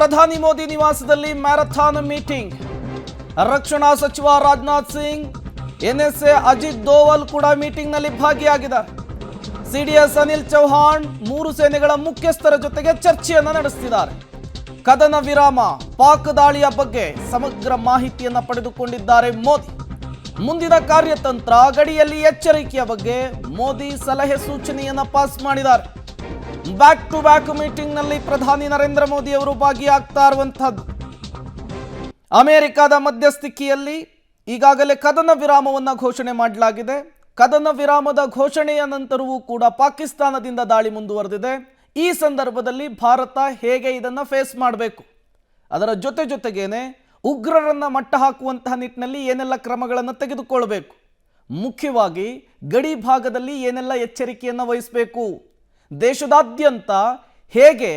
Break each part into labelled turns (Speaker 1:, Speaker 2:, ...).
Speaker 1: ಪ್ರಧಾನಿ ಮೋದಿ ನಿವಾಸದಲ್ಲಿ marathon meeting. ರಕ್ಷಣಾ ಸಚಿವ ರಾಜನಾಥ್ ಸಿಂಗ್, ಎನ್ಎಸ್ಎ ಅಜಿತ್ ದೋವಲ್ ಕೂಡ ಮೀಟಿಂಗ್ನಲ್ಲಿ ಭಾಗಿಯಾಗಿದ್ದಾರೆ. ಸಿಡಿಎಸ್ ಅನಿಲ್ ಚೌಹಾಣ್ ಮೂರು ಸೇನೆಗಳ ಮುಖ್ಯಸ್ಥರ ಜೊತೆಗೆ ಚರ್ಚೆಯನ್ನು ನಡೆಸುತ್ತಿದ್ದಾರೆ. ಕದನ ವಿರಾಮ, ಪಾಕ್ ದಾಳಿಯ ಬಗ್ಗೆ ಸಮಗ್ರ ಮಾಹಿತಿಯನ್ನು ಪಡೆದುಕೊಂಡಿದ್ದಾರೆ ಮೋದಿ. ಮುಂದಿನ ಕಾರ್ಯತಂತ್ರ, ಗಡಿಯಲ್ಲಿ ಎಚ್ಚರಿಕೆಯ ಬಗ್ಗೆ ಮೋದಿ ಸಲಹೆ ಸೂಚನೆಯನ್ನು ಪಾಸ್ ಮಾಡಿದ್ದಾರೆ. ಬ್ಯಾಕ್ ಟು ಬ್ಯಾಕ್ ಮೀಟಿಂಗ್ ನಲ್ಲಿ ಪ್ರಧಾನಿ ನರೇಂದ್ರ ಮೋದಿ ಅವರು ಭಾಗಿಯಾಗ್ತಾ ಇರುವಂತಹದ್ದು. ಅಮೆರಿಕದ ಮಧ್ಯಸ್ಥಿಕೆಯಲ್ಲಿ ಈಗಾಗಲೇ ಕದನ ವಿರಾಮವನ್ನು ಘೋಷಣೆ ಮಾಡಲಾಗಿದೆ. ಕದನ ವಿರಾಮದ ಘೋಷಣೆಯ ನಂತರವೂ ಕೂಡ ಪಾಕಿಸ್ತಾನದಿಂದ ದಾಳಿ ಮುಂದುವರೆದಿದೆ. ಈ ಸಂದರ್ಭದಲ್ಲಿ ಭಾರತ ಹೇಗೆ ಇದನ್ನು ಫೇಸ್ ಮಾಡಬೇಕು, ಅದರ ಜೊತೆಗೇನೆ ಉಗ್ರರನ್ನ ಮಟ್ಟ ಹಾಕುವಂತಹ ನಿಟ್ಟಿನಲ್ಲಿ ಏನೆಲ್ಲ ಕ್ರಮಗಳನ್ನು ತೆಗೆದುಕೊಳ್ಳಬೇಕು, ಮುಖ್ಯವಾಗಿ ಗಡಿ ಭಾಗದಲ್ಲಿ ಏನೆಲ್ಲ ಎಚ್ಚರಿಕೆಯನ್ನು ವಹಿಸಬೇಕು, ದೇಶದಾದ್ಯಂತ ಹೇಗೆ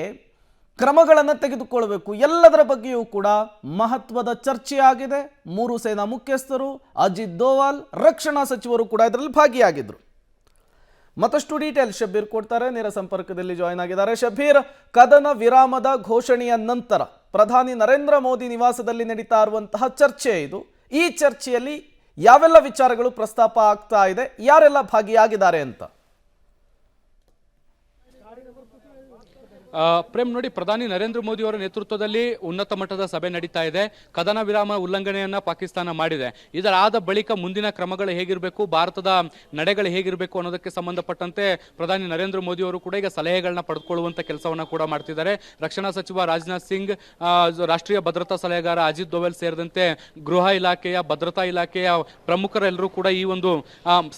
Speaker 1: ಕ್ರಮಗಳನ್ನು ತೆಗೆದುಕೊಳ್ಳಬೇಕು, ಎಲ್ಲದರ ಬಗ್ಗೆಯೂ ಕೂಡ ಮಹತ್ವದ ಚರ್ಚೆ ಆಗಿದೆ. ಮೂರು ಸೇನಾ ಮುಖ್ಯಸ್ಥರು, ಅಜಿತ್ ದೋವಲ್, ರಕ್ಷಣಾ ಸಚಿವರು ಕೂಡ ಇದರಲ್ಲಿ ಭಾಗಿಯಾಗಿದ್ರು. ಮತ್ತಷ್ಟು ಡೀಟೇಲ್ ಶಬೀರ್ ಕೊಡ್ತಾರೆ, ನೇರ ಸಂಪರ್ಕದಲ್ಲಿ ಜಾಯಿನ್ ಆಗಿದ್ದಾರೆ. ಶಬೀರ್, ಕದನ ವಿರಾಮದ ಘೋಷಣೆಯ ನಂತರ ಪ್ರಧಾನಿ ನರೇಂದ್ರ ಮೋದಿ ನಿವಾಸದಲ್ಲಿ ನಡೀತಾ ಇರುವಂತಹ ಚರ್ಚೆ ಇದು. ಈ ಚರ್ಚೆಯಲ್ಲಿ ಯಾವೆಲ್ಲ ವಿಚಾರಗಳು ಪ್ರಸ್ತಾಪ ಆಗ್ತಾ ಇದೆ, ಯಾರೆಲ್ಲ ಭಾಗಿಯಾಗಿದ್ದಾರೆ ಅಂತ?
Speaker 2: ಪ್ರೇಮ್, ನೋಡಿ, ಪ್ರಧಾನಿ ನರೇಂದ್ರ ಮೋದಿ ಅವರ ನೇತೃತ್ವದಲ್ಲಿ ಉನ್ನತ ಮಟ್ಟದ ಸಭೆ ನಡೀತಾ ಇದೆ. ಕದನ ವಿರಾಮ ಉಲ್ಲಂಘನೆಯನ್ನ ಪಾಕಿಸ್ತಾನ ಮಾಡಿದೆ. ಇದರಾದ ಬಳಿಕ ಮುಂದಿನ ಕ್ರಮಗಳು ಹೇಗಿರಬೇಕು, ಭಾರತದ ನಡೆಗಳು ಹೇಗಿರಬೇಕು ಅನ್ನೋದಕ್ಕೆ ಸಂಬಂಧಪಟ್ಟಂತೆ ಪ್ರಧಾನಿ ನರೇಂದ್ರ ಮೋದಿ ಅವರು ಕೂಡ ಈಗ ಸಲಹೆಗಳನ್ನ ಪಡೆದುಕೊಳ್ಳುವಂತ ಕೆಲಸವನ್ನ ಕೂಡ ಮಾಡ್ತಿದ್ದಾರೆ. ರಕ್ಷಣಾ ಸಚಿವ ರಾಜನಾಥ್ ಸಿಂಗ್, ರಾಷ್ಟ್ರೀಯ ಭದ್ರತಾ ಸಲಹೆಗಾರ ಅಜಿತ್ ದೋವಲ್ ಸೇರಿದಂತೆ ಗೃಹ ಇಲಾಖೆಯ, ಭದ್ರತಾ ಇಲಾಖೆಯ ಪ್ರಮುಖರೆಲ್ಲರೂ ಕೂಡ ಈ ಒಂದು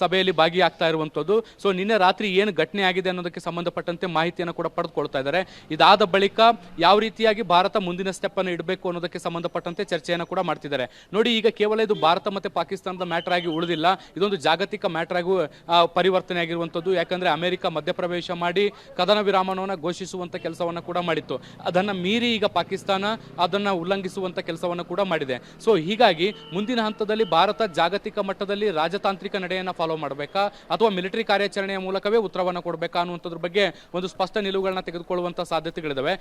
Speaker 2: ಸಭೆಯಲ್ಲಿ ಭಾಗಿಯಾಗ್ತಾ ಇರುವಂತದ್ದು. ಸೊ ನಿನ್ನೆ ರಾತ್ರಿ ಏನು ಘಟನೆ ಆಗಿದೆ ಅನ್ನೋದಕ್ಕೆ ಸಂಬಂಧಪಟ್ಟಂತೆ ಮಾಹಿತಿಯನ್ನು ಕೂಡ ಪಡೆದುಕೊಳ್ತಾ ಇದ್ದಾರೆ. ಇದಾದ ಬಳಿಕ ಯಾವ ರೀತಿಯಾಗಿ ಭಾರತ ಮುಂದಿನ ಸ್ಟೆಪ್ ಅನ್ನು ಇಡಬೇಕು ಅನ್ನೋದಕ್ಕೆ ಸಂಬಂಧಪಟ್ಟಂತೆ ಚರ್ಚೆಯನ್ನು ಕೂಡ ಮಾಡ್ತಿದ್ದಾರೆ. ನೋಡಿ, ಈಗ ಕೇವಲ ಇದು ಭಾರತ ಮತ್ತೆ ಪಾಕಿಸ್ತಾನದ ಮ್ಯಾಟರ್ ಆಗಿ ಉಳಿದಿಲ್ಲ, ಇದೊಂದು ಜಾಗತಿಕ ಮ್ಯಾಟರ್ ಆಗಿ ಪರಿವರ್ತನೆ ಆಗಿರುವಂತದ್ದು. ಯಾಕಂದ್ರೆ ಅಮೆರಿಕ ಮಧ್ಯಪ್ರವೇಶ ಮಾಡಿ ಕದನ ವಿರಾಮವನ್ನು ಘೋಷಿಸುವಂತ ಕೆಲಸವನ್ನ ಕೂಡ ಮಾಡಿತ್ತು. ಅದನ್ನ ಮೀರಿ ಈಗ ಪಾಕಿಸ್ತಾನ ಅದನ್ನ ಉಲ್ಲಂಘಿಸುವಂತ ಕೆಲಸವನ್ನು ಕೂಡ ಮಾಡಿದೆ. ಸೊ ಹೀಗಾಗಿ ಮುಂದಿನ ಹಂತದಲ್ಲಿ ಭಾರತ ಜಾಗತಿಕ ಮಟ್ಟದಲ್ಲಿ ರಾಜತಾಂತ್ರಿಕ ನಡೆಯನ್ನ ಫಾಲೋ ಮಾಡಬೇಕಾ ಅಥವಾ ಮಿಲಿಟರಿ ಕಾರ್ಯಾಚರಣೆಯ ಮೂಲಕವೇ ಉತ್ತರವನ್ನು ಕೊಡಬೇಕಾ ಅನ್ನುವಂಥದ್ರ ಬಗ್ಗೆ ಒಂದು ಸ್ಪಷ್ಟ ನಿಲುವುಗಳನ್ನ ತೆಗೆದುಕೊಳ್ಳುವಂತ ಸಾಧ್ಯತೆಗಳಿದಾವೆ.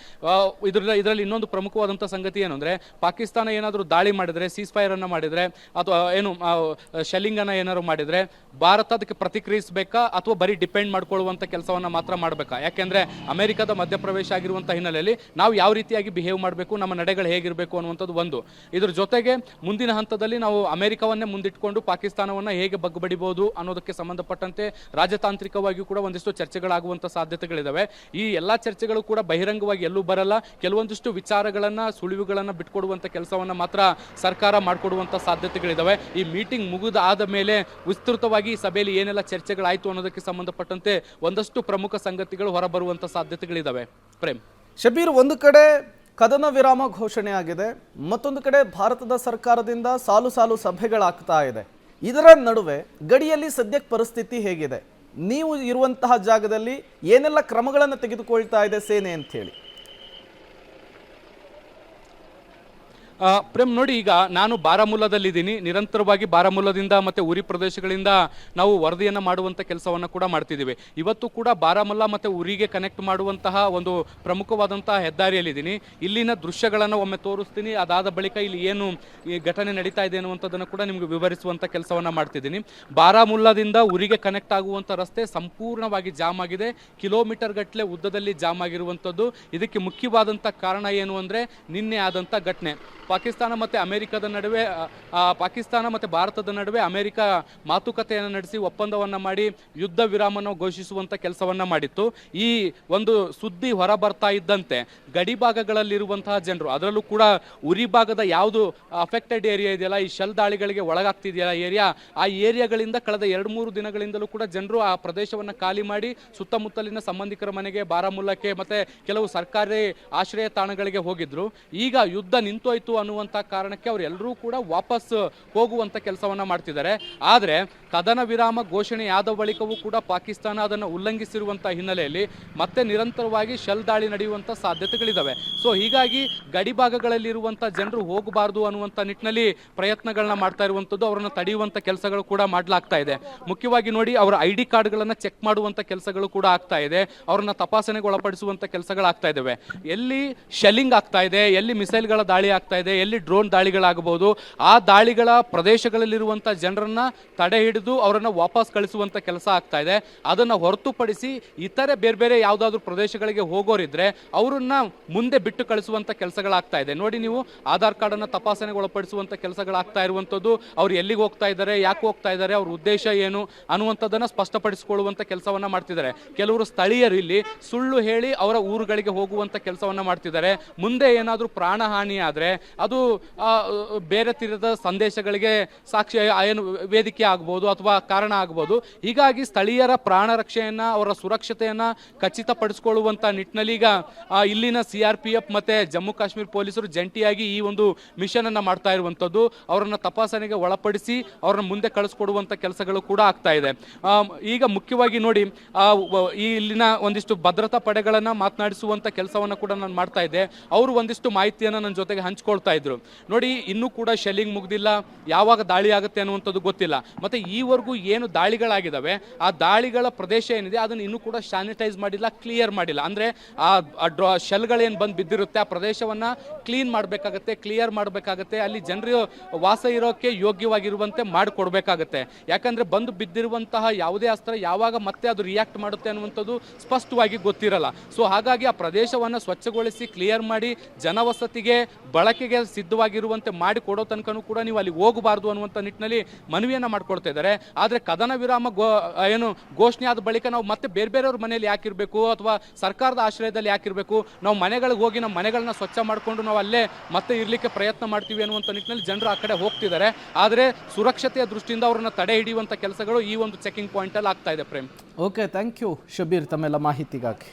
Speaker 2: ಇದರಲ್ಲಿ ಇನ್ನೊಂದು ಪ್ರಮುಖವಾದಂತಹ ಸಂಗತಿ ಏನು ಅಂದ್ರೆ, ಪಾಕಿಸ್ತಾನ ಏನಾದರೂ ದಾಳಿ ಮಾಡಿದ್ರೆ, ಸೀಸ್ ಫೈರ್ ಅನ್ನ ಮಾಡಿದ್ರೆ ಅಥವಾ ಏನು ಶೆಲ್ಲಿಂಗ್ ಅನ್ನ ಏನಾದ್ರು ಮಾಡಿದ್ರೆ ಭಾರತ ಅದಕ್ಕೆ ಪ್ರತಿಕ್ರಿಯಿಸಬೇಕಾ ಅಥವಾ ಬರೀ ಡಿಪೆಂಡ್ ಮಾಡ್ಕೊಳ್ಳುವಂತ ಕೆಲಸವನ್ನ ಮಾತ್ರ ಮಾಡಬೇಕಾ? ಯಾಕೆಂದ್ರೆ ಅಮೆರಿಕದ ಮಧ್ಯಪ್ರವೇಶ ಆಗಿರುವಂತಹ ಹಿನ್ನೆಲೆಯಲ್ಲಿ ನಾವು ಯಾವ ರೀತಿಯಾಗಿ ಬಿಹೇವ್ ಮಾಡಬೇಕು, ನಮ್ಮ ನಡೆಗಳು ಹೇಗಿರಬೇಕು ಅನ್ನುವಂಥದ್ದು ಒಂದು. ಇದ್ರ ಜೊತೆಗೆ ಮುಂದಿನ ಹಂತದಲ್ಲಿ ನಾವು ಅಮೆರಿಕವನ್ನೇ ಮುಂದಿಟ್ಕೊಂಡು ಪಾಕಿಸ್ತಾನವನ್ನ ಹೇಗೆ ಬಗ್ಗಬಡಿಬಹುದು ಅನ್ನೋದಕ್ಕೆ ಸಂಬಂಧಪಟ್ಟಂತೆ ರಾಜತಾಂತ್ರಿಕವಾಗಿಯೂ ಕೂಡ ಒಂದಿಷ್ಟು ಚರ್ಚೆಗಳಾಗುವಂತ ಸಾಧ್ಯತೆಗಳಿದಾವೆ. ಈ ಎಲ್ಲಾ ಚರ್ಚೆಗಳು ಕೂಡ ಬಹಿರಂಗವಾಗಿ ಎಲ್ಲೂ ಬರಲ್ಲ. ಕೆಲವೊಂದಿಷ್ಟು ವಿಚಾರಗಳನ್ನ, ಸುಳಿವುಗಳನ್ನ ಬಿಟ್ಕೊಡುವಂತ ಕೆಲಸವನ್ನ ಮಾತ್ರ ಸರ್ಕಾರ ಮಾಡಿಕೊಡುವಂತ ಸಾಧ್ಯತೆಗಳಿದಾವೆ. ಈ ಮೀಟಿಂಗ್ ಮುಗಿದಾದ ಮೇಲೆ ವಿಸ್ತೃತವಾಗಿ ಈ ಸಭೆಯಲ್ಲಿ ಏನೆಲ್ಲ ಚರ್ಚೆಗಳಾಯ್ತು ಅನ್ನೋದಕ್ಕೆ ಸಂಬಂಧಪಟ್ಟಂತೆ ಒಂದಷ್ಟು ಪ್ರಮುಖ ಸಂಗತಿಗಳು ಹೊರಬರುವಂತ ಸಾಧ್ಯತೆಗಳಿದಾವೆ. ಪ್ರೇಮ್,
Speaker 1: ಶಬೀರ್, ಒಂದು ಕಡೆ ಕದನ ವಿರಾಮ ಘೋಷಣೆ ಆಗಿದೆ, ಮತ್ತೊಂದು ಕಡೆ ಭಾರತದ ಸರ್ಕಾರದಿಂದ ಸಾಲು ಸಾಲು ಸಭೆಗಳಾಗ್ತಾ ಇದೆ. ಇದರ ನಡುವೆ ಗಡಿಯಲ್ಲಿ ಸದ್ಯಕ್ಕೆ ಪರಿಸ್ಥಿತಿ ಹೇಗಿದೆ? ನೀವು ಇರುವಂತಹ ಜಾಗದಲ್ಲಿ ಏನೆಲ್ಲ ಕ್ರಮಗಳನ್ನು ತೆಗೆದುಕೊಳ್ತಾ ಇದೆ ಸೇನೆ ಅಂತ ಹೇಳಿ?
Speaker 2: ಪ್ರೇಮ್, ನೋಡಿ, ಈಗ ನಾನು ಬಾರಾಮುಲ್ಲಾದಲ್ಲಿದ್ದೀನಿ. ನಿರಂತರವಾಗಿ ಬಾರಾಮುಲ್ಲಾದಿಂದ ಮತ್ತೆ ಉರಿ ಪ್ರದೇಶಗಳಿಂದ ನಾವು ವರದಿಯನ್ನು ಮಾಡುವಂಥ ಕೆಲಸವನ್ನು ಕೂಡ ಮಾಡ್ತಿದ್ದೀವಿ. ಇವತ್ತು ಕೂಡ ಬಾರಾಮುಲ್ಲಾ ಮತ್ತು ಉರಿಗೆ ಕನೆಕ್ಟ್ ಮಾಡುವಂತಹ ಒಂದು ಪ್ರಮುಖವಾದಂತಹ ಹೆದ್ದಾರಿಯಲ್ಲಿದ್ದೀನಿ. ಇಲ್ಲಿನ ದೃಶ್ಯಗಳನ್ನು ಒಮ್ಮೆ ತೋರಿಸ್ತೀನಿ. ಅದಾದ ಬಳಿಕ ಇಲ್ಲಿ ಏನು ಈ ಘಟನೆ ನಡೀತಾ ಇದೆ ಅನ್ನುವಂಥದ್ದನ್ನು ಕೂಡ ನಿಮಗೆ ವಿವರಿಸುವಂಥ ಕೆಲಸವನ್ನು ಮಾಡ್ತಿದ್ದೀನಿ. ಬಾರಾಮುಲ್ಲಾದಿಂದ ಉರಿಗೆ ಕನೆಕ್ಟ್ ಆಗುವಂಥ ರಸ್ತೆ ಸಂಪೂರ್ಣವಾಗಿ ಜಾಮ್ ಆಗಿದೆ. ಕಿಲೋಮೀಟರ್ ಗಟ್ಟಲೆ ಉದ್ದದಲ್ಲಿ ಜಾಮ್ ಆಗಿರುವಂಥದ್ದು. ಇದಕ್ಕೆ ಮುಖ್ಯವಾದಂಥ ಕಾರಣ ಏನು ಅಂದರೆ, ನಿನ್ನೆ ಆದಂಥ ಘಟನೆ. ಪಾಕಿಸ್ತಾನ ಮತ್ತು ಅಮೆರಿಕದ ನಡುವೆ, ಪಾಕಿಸ್ತಾನ ಮತ್ತು ಭಾರತದ ನಡುವೆ ಅಮೆರಿಕ ಮಾತುಕತೆಯನ್ನು ನಡೆಸಿ ಒಪ್ಪಂದವನ್ನು ಮಾಡಿ ಯುದ್ಧ ವಿರಾಮವನ್ನು ಘೋಷಿಸುವಂಥ ಕೆಲಸವನ್ನು ಮಾಡಿತ್ತು. ಈ ಒಂದು ಸುದ್ದಿ ಹೊರ ಬರ್ತಾ ಇದ್ದಂತೆ ಗಡಿ ಭಾಗಗಳಲ್ಲಿರುವಂತಹ ಜನರು, ಅದರಲ್ಲೂ ಕೂಡ ಉರಿ ಭಾಗದ ಯಾವುದು ಅಫೆಕ್ಟೆಡ್ ಏರಿಯಾ ಇದೆಯಲ್ಲ, ಈ ಶೆಲ್ ದಾಳಿಗಳಿಗೆ ಒಳಗಾಗ್ತಿದೆಯಲ್ಲ ಏರಿಯಾ, ಆ ಏರಿಯಾಗಳಿಂದ ಕಳೆದ 2-3 ದಿನಗಳಿಂದಲೂ ಕೂಡ ಜನರು ಆ ಪ್ರದೇಶವನ್ನು ಖಾಲಿ ಮಾಡಿ ಸುತ್ತಮುತ್ತಲಿನ ಸಂಬಂಧಿಕರ ಮನೆಗೆ, ಬಾರಾಮುಲ್ಲಕ್ಕೆ ಮತ್ತು ಕೆಲವು ಸರ್ಕಾರಿ ಆಶ್ರಯ ತಾಣಗಳಿಗೆ ಹೋಗಿದ್ರು. ಈಗ ಯುದ್ಧ ನಿಂತೋಯ್ತು ಅನ್ನುವಂಥ ಕಾರಣಕ್ಕೆ ಅವರೆಲ್ಲರೂ ಕೂಡ ವಾಪಸ್ ಹೋಗುವಂಥ ಕೆಲಸವನ್ನ ಮಾಡ್ತಿದ್ದಾರೆ. ಆದರೆ ಕದನ ವಿರಾಮ ಘೋಷಣೆಯಾದ ಬಳಿಕವೂ ಕೂಡ ಪಾಕಿಸ್ತಾನ ಅದನ್ನು ಉಲ್ಲಂಘಿಸಿರುವಂಥ ಹಿನ್ನೆಲೆಯಲ್ಲಿ ಮತ್ತೆ ನಿರಂತರವಾಗಿ ಶೆಲ್ ದಾಳಿ ನಡೆಯುವಂಥ ಸಾಧ್ಯತೆಗಳಿದ್ದಾವೆ. ಸೊ ಹೀಗಾಗಿ ಗಡಿ ಭಾಗಗಳಲ್ಲಿರುವಂಥ ಜನರು ಹೋಗಬಾರ್ದು ಅನ್ನುವಂಥ ನಿಟ್ಟಿನಲ್ಲಿ ಪ್ರಯತ್ನಗಳನ್ನ ಮಾಡ್ತಾ ಇರುವಂಥದ್ದು, ಅವರನ್ನು ತಡೆಯುವಂಥ ಕೆಲಸಗಳು ಕೂಡ ಮಾಡಲಾಗ್ತಾ ಇದೆ. ಮುಖ್ಯವಾಗಿ ನೋಡಿ, ಅವರ ID ಕಾರ್ಡ್ಗಳನ್ನು ಚೆಕ್ ಮಾಡುವಂಥ ಕೆಲಸಗಳು ಕೂಡ ಆಗ್ತಾ ಇದೆ, ಅವರನ್ನ ತಪಾಸಣೆಗೆ ಒಳಪಡಿಸುವಂಥ ಕೆಲಸಗಳಾಗ್ತಾ ಇದ್ದಾವೆ. ಎಲ್ಲಿ ಶೆಲ್ಲಿಂಗ್ ಆಗ್ತಾ ಇದೆ, ಎಲ್ಲಿ ಮಿಸೈಲ್ಗಳ ದಾಳಿ ಆಗ್ತಾ ಇದೆ, ಎಲ್ಲಿ ಡ್ರೋನ್ ದಾಳಿಗಳಾಗಬಹುದು, ಆ ದಾಳಿಗಳ ಪ್ರದೇಶಗಳಲ್ಲಿರುವಂಥ ಜನರನ್ನ ತಡೆ ಹಿಡಿದು ಅವರನ್ನು ವಾಪಸ್ ಕಳಿಸುವಂಥ ಕೆಲಸ ಆಗ್ತಾ ಇದೆ. ಅದನ್ನು ಹೊರತುಪಡಿಸಿ ಇತರೆ ಬೇರೆ ಬೇರೆ ಯಾವುದಾದ್ರೂ ಪ್ರದೇಶಗಳಿಗೆ ಹೋಗೋರಿದ್ರೆ ಅವರನ್ನ ಮುಂದೆ ಬಿಟ್ಟು ಕಳಿಸುವಂಥ ಕೆಲಸಗಳಾಗ್ತಾ ಇದೆ. ನೋಡಿ, ನೀವು ಆಧಾರ್ ಕಾರ್ಡನ್ನು ತಪಾಸಣೆಗೆ ಒಳಪಡಿಸುವಂಥ ಕೆಲಸಗಳಾಗ್ತಾ ಇರುವಂಥದ್ದು, ಅವ್ರು ಎಲ್ಲಿಗೆ ಹೋಗ್ತಾ ಇದ್ದಾರೆ, ಯಾಕೆ ಹೋಗ್ತಾ ಇದ್ದಾರೆ, ಅವ್ರ ಉದ್ದೇಶ ಏನು ಅನ್ನುವಂಥದ್ದನ್ನು ಸ್ಪಷ್ಟಪಡಿಸಿಕೊಳ್ಳುವಂಥ ಕೆಲಸವನ್ನ ಮಾಡ್ತಿದ್ದಾರೆ. ಕೆಲವರು ಸ್ಥಳೀಯರು ಇಲ್ಲಿ ಸುಳ್ಳು ಹೇಳಿ ಅವರ ಊರುಗಳಿಗೆ ಹೋಗುವಂಥ ಕೆಲಸವನ್ನ ಮಾಡ್ತಿದ್ದಾರೆ. ಮುಂದೆ ಏನಾದರೂ ಪ್ರಾಣಹಾನಿ ಆದರೆ ಅದು ಬೇರೆ ತೀರದ ಸಂದೇಶಗಳಿಗೆ ಸಾಕ್ಷಿ ಏನು ವೇದಿಕೆ ಆಗ್ಬೋದು ಅಥವಾ ಕಾರಣ ಆಗ್ಬೋದು. ಹೀಗಾಗಿ ಸ್ಥಳೀಯರ ಪ್ರಾಣ ರಕ್ಷೆಯನ್ನ, ಅವರ ಸುರಕ್ಷತೆಯನ್ನ ಖಚಿತಪಡಿಸಿಕೊಳ್ಳುವಂಥ ನಿಟ್ಟಿನಲ್ಲಿ ಈಗ ಇಲ್ಲಿನ CRPF ಮತ್ತೆ ಜಮ್ಮು ಕಾಶ್ಮೀರ ಪೊಲೀಸರು ಜಂಟಿಯಾಗಿ ಈ ಒಂದು ಮಿಷನ್ ಅನ್ನ ಮಾಡ್ತಾ ಇರುವಂಥದ್ದು. ಅವರನ್ನ ತಪಾಸಣೆಗೆ ಒಳಪಡಿಸಿ ಅವರನ್ನ ಮುಂದೆ ಕಳಿಸ್ಕೊಡುವಂಥ ಕೆಲಸಗಳು ಕೂಡ ಆಗ್ತಾ ಇದೆ. ಈಗ ಮುಖ್ಯವಾಗಿ ನೋಡಿ, ಈ ಇಲ್ಲಿನ ಒಂದಿಷ್ಟು ಭದ್ರತಾ ಪಡೆಗಳನ್ನ ಮಾತನಾಡಿಸುವಂಥ ಕೆಲಸವನ್ನ ಕೂಡ ನಾನು ಮಾಡ್ತಾ ಇದ್ದೆ. ಅವರು ಒಂದಿಷ್ಟು ಮಾಹಿತಿಯನ್ನು ನನ್ನ ಜೊತೆಗೆ ಹಂಚ್ಕೊಳ್ತಾ ಇದ್ರು. ನೋಡಿ, ಇನ್ನೂ ಕೂಡ ಶೆಲ್ಲಿಂಗ್ ಮುಗ್ದಿಲ್ಲ, ಯಾವಾಗ ದಾಳಿ ಆಗುತ್ತೆ ಅನ್ನುವಂಥದ್ದು ಗೊತ್ತಿಲ್ಲ. ಮತ್ತೆ ಈವರೆಗೂ ಏನು ದಾಳಿಗಳಾಗಿದ್ದಾವೆ ಆ ದಾಳಿಗಳ ಪ್ರದೇಶ ಏನಿದೆ ಅದನ್ನು ಇನ್ನೂ ಕೂಡ ಸ್ಯಾನಿಟೈಸ್ ಮಾಡಿಲ್ಲ, ಕ್ಲಿಯರ್ ಮಾಡಿಲ್ಲ. ಅಂದ್ರೆ ಆ ಶೆಲ್ಗಳೇನು ಬಂದು ಬಿದ್ದಿರುತ್ತೆ ಆ ಪ್ರದೇಶವನ್ನ ಕ್ಲೀನ್ ಮಾಡಬೇಕಾಗತ್ತೆ, ಕ್ಲಿಯರ್ ಮಾಡಬೇಕಾಗತ್ತೆ, ಅಲ್ಲಿ ಜನರು ವಾಸ ಇರೋಕ್ಕೆ ಯೋಗ್ಯವಾಗಿರುವಂತೆ ಮಾಡಿಕೊಡ್ಬೇಕಾಗತ್ತೆ. ಯಾಕಂದ್ರೆ ಬಂದು ಬಿದ್ದಿರುವಂತಹ ಯಾವುದೇ ಅಸ್ತ್ರ ಯಾವಾಗ ಮತ್ತೆ ಅದು ರಿಯಾಕ್ಟ್ ಮಾಡುತ್ತೆ ಅನ್ನುವಂಥದ್ದು ಸ್ಪಷ್ಟವಾಗಿ ಗೊತ್ತಿರಲ್ಲ. ಸೊ ಹಾಗಾಗಿ ಆ ಪ್ರದೇಶವನ್ನು ಸ್ವಚ್ಛಗೊಳಿಸಿ ಕ್ಲಿಯರ್ ಮಾಡಿ ಜನವಸತಿಗೆ ಬಳಕೆಗೆ ಸಿದ್ಧವಾಗಿರುವಂತೆ ಮಾಡಿ ಕೊಡೋ ತನಕನೂ ಕೂಡ ನೀವು ಅಲ್ಲಿ ಹೋಗಬಾರ್ದು ಅನ್ನುವಂಥ ನಿಟ್ಟಿನಲ್ಲಿ ಮನವಿಯನ್ನ ಮಾಡ್ಕೊಳ್ತಾ ಇದ್ದಾರೆ. ಆದರೆ ಕದನ ವಿರಾಮ ಏನು ಘೋಷಣೆ ಆದ ಬಳಿಕ ನಾವು ಮತ್ತೆ ಬೇರೆ ಬೇರೆಯವ್ರ ಮನೆಯಲ್ಲಿ ಯಾಕಿರಬೇಕು ಅಥವಾ ಸರ್ಕಾರದ ಆಶ್ರಯದಲ್ಲಿ ಯಾಕಿರಬೇಕು, ನಾವು ಮನೆಗಳಿಗೆ ಹೋಗಿ ನಮ್ಮ ಮನೆಗಳನ್ನ ಸ್ವಚ್ಛ ಮಾಡಿಕೊಂಡು ನಾವು ಅಲ್ಲೇ ಮತ್ತೆ ಇರಲಿಕ್ಕೆ ಪ್ರಯತ್ನ ಮಾಡ್ತೀವಿ ಅನ್ನುವಂಥ ನಿಟ್ಟಿನಲ್ಲಿ ಜನರು ಆ ಕಡೆ ಹೋಗ್ತಿದ್ದಾರೆ. ಆದರೆ ಸುರಕ್ಷತೆಯ ದೃಷ್ಟಿಯಿಂದ ಅವರನ್ನು ತಡೆ ಹಿಡಿಯುವಂಥ ಕೆಲಸಗಳು ಈ ಒಂದು ಚೆಕಿಂಗ್ ಪಾಯಿಂಟಲ್ಲಿ ಆಗ್ತಾ ಇದೆ. Prem,
Speaker 1: okay, thank you Shabeer ತಮ್ಮೆಲ್ಲ ಮಾಹಿತಿಗಾಗಿ.